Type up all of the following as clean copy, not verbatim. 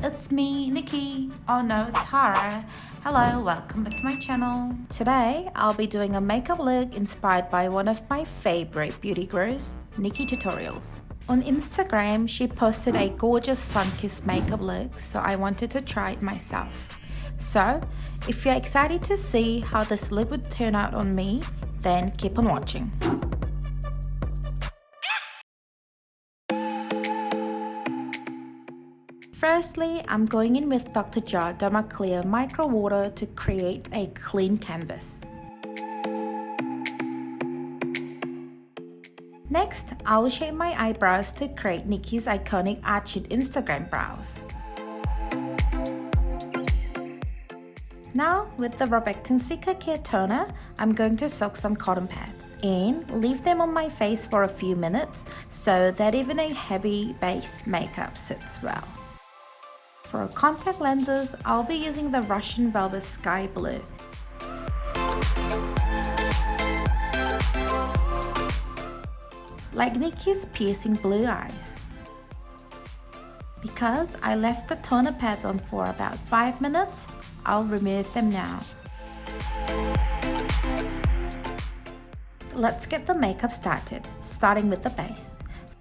it's me, Nikki. Oh no, it's Hara. Hello, welcome back to my channel. Today, I'll be doing a makeup look inspired by one of my favorite beauty gurus, NikkieTutorials. On Instagram, she posted a gorgeous sun-kissed makeup look, so I wanted to try it myself. So, if you're excited to see how this look would turn out on me, then keep on watching. Firstly, I'm going in with Dr. Jart Dermaclear Micro Water to create a clean canvas. Next, I'll shape my eyebrows to create Nikkie's iconic arched Instagram brows. Now, with the Rovectin Cica Care Toner, I'm going to soak some cotton pads and leave them on my face for a few minutes so that even a heavy base makeup sits well. For contact lenses, I'll be using the Russian Velvet Sky Blue. Like Nikkie's piercing blue eyes. Because I left the toner pads on for about 5 minutes, I'll remove them now. Let's get the makeup started, starting with the base.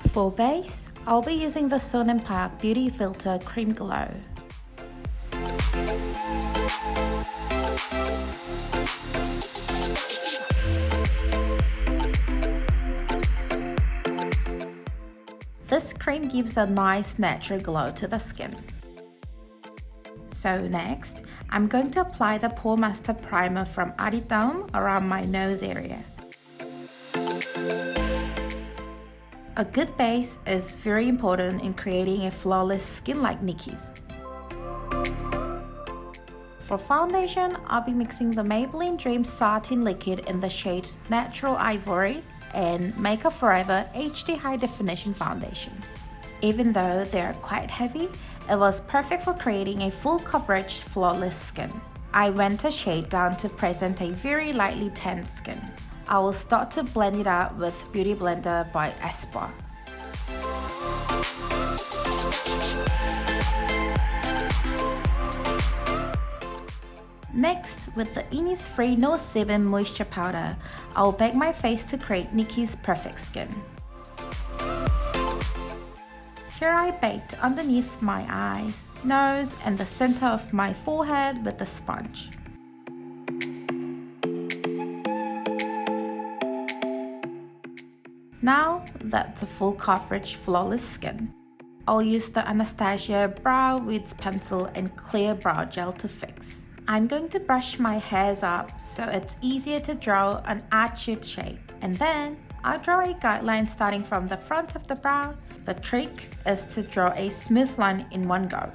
For base, I'll be using the Sun & Park Beauty Filter Cream Glow. This cream gives a nice natural glow to the skin. So next, I'm going to apply the Pore Master Primer from Aritaum around my nose area. A good base is very important in creating a flawless skin like Nikkie's. For foundation, I'll be mixing the Maybelline Dream Satin Liquid in the shade Natural Ivory and Make Up Forever HD High Definition Foundation. Even though they are quite heavy, it was perfect for creating a full coverage, flawless skin. I went a shade down to present a very lightly tanned skin. I will start to blend it out with Beauty Blender by Espoir. Next, with the Innisfree No Sebum Moisture Powder, I'll bake my face to create Nikkie's perfect skin. Here I baked underneath my eyes, nose, and the center of my forehead with a sponge. Now that's a full coverage, flawless skin. I'll use the ANASTASIA Brow Wiz Pencil and Clear Brow Gel to fix. I'm going to brush my hairs up so it's easier to draw an arched shape. And then I'll draw a guideline starting from the front of the brow. The trick is to draw a smooth line in one go.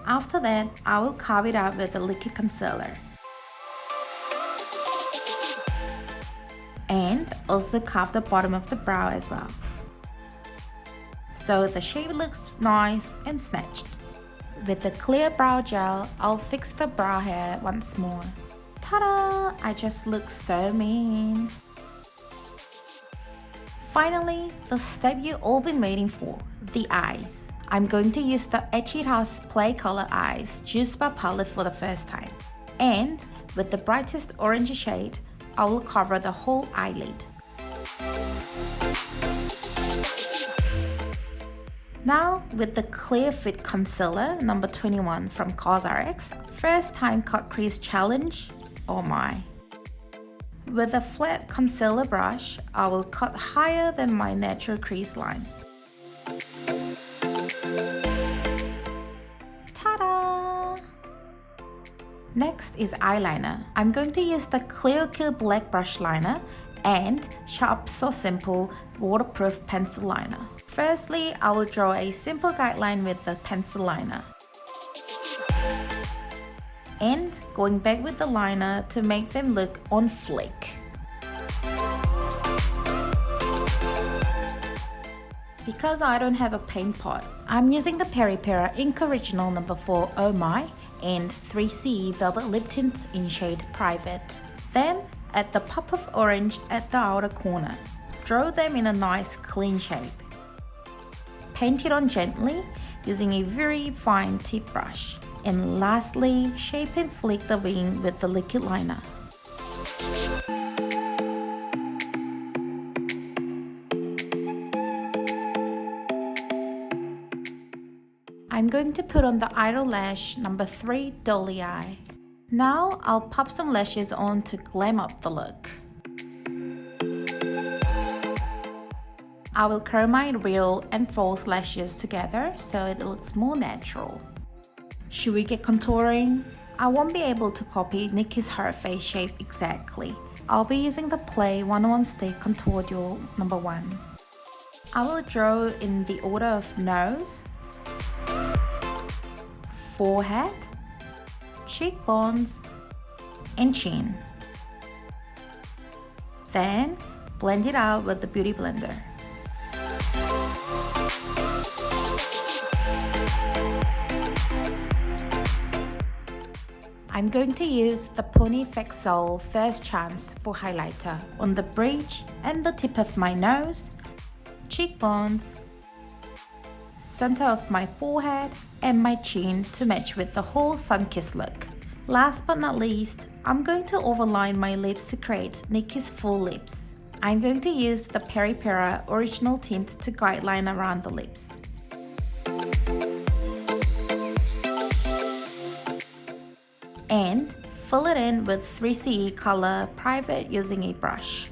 After that, I will carve it out with a liquid concealer. And also carve the bottom of the brow as well. So the shape looks nice and snatched. With the clear brow gel, I'll fix the brow hair once more. Ta-da! I just look so mean. Finally, the step you've all been waiting for, the eyes. I'm going to use the Etude House Play Color Eyes Juice Bar palette for the first time. And with the brightest orange shade, I will cover the whole eyelid. Now, with the Clear Fit Concealer number 21 from COSRX, first time Cut-Crease challenge, oh my. With a flat concealer brush, I will cut higher than my natural crease line. Ta-da! Next is eyeliner. I'm going to use the Clio Black Brush Liner and Sharp So Simple Waterproof Pencil Liner. Firstly, I will draw a simple guideline with the pencil liner. And going back with the liner to make them look on fleek. Because I don't have a paint pot, I'm using the Peri Ink Original number 4 Oh My and 3C Velvet Lip Tints in shade Private. Then, add the pop of orange at the outer corner. Draw them in a nice clean shape. Paint it on gently using a very fine tip brush. And lastly, shape and flick the wing with the liquid liner. I'm going to put on the idol lash number 3 Dolly Eye. Now I'll pop some lashes on to glam up the look. I will curl my real and false lashes together so it looks more natural. Should we get contouring? I won't be able to copy Nikkie's her face shape exactly. I'll be using the Play 101 Stick Contour Duo number 1. I will draw in the order of nose, forehead, cheekbones, and chin. Then blend it out with the Beauty Blender. I'm going to use the Pony Fexol First Chance for highlighter on the bridge and the tip of my nose, cheekbones, center of my forehead, and my chin to match with the whole Sunkissed look. Last but not least, I'm going to overline my lips to create Nikkie's full lips. I'm going to use the Pere Original Tint to guideline around the lips. And fill it in with 3CE color Private using a brush.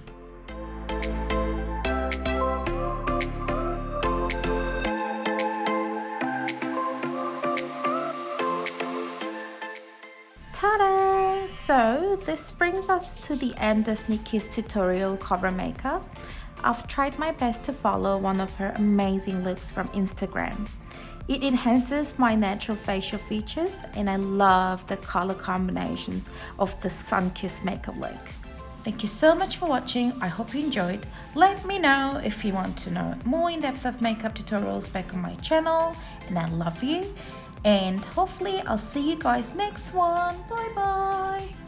Ta-da! So this brings us to the end of Nikkie's tutorial cover makeup. I've tried my best to follow one of her amazing looks from Instagram. It enhances my natural facial features and I love the color combinations of the Sunkissed makeup look. Thank you so much for watching. I hope you enjoyed. Let me know if you want to know more in-depth of makeup tutorials back on my channel, and I love you. And hopefully I'll see you guys next one. Bye bye.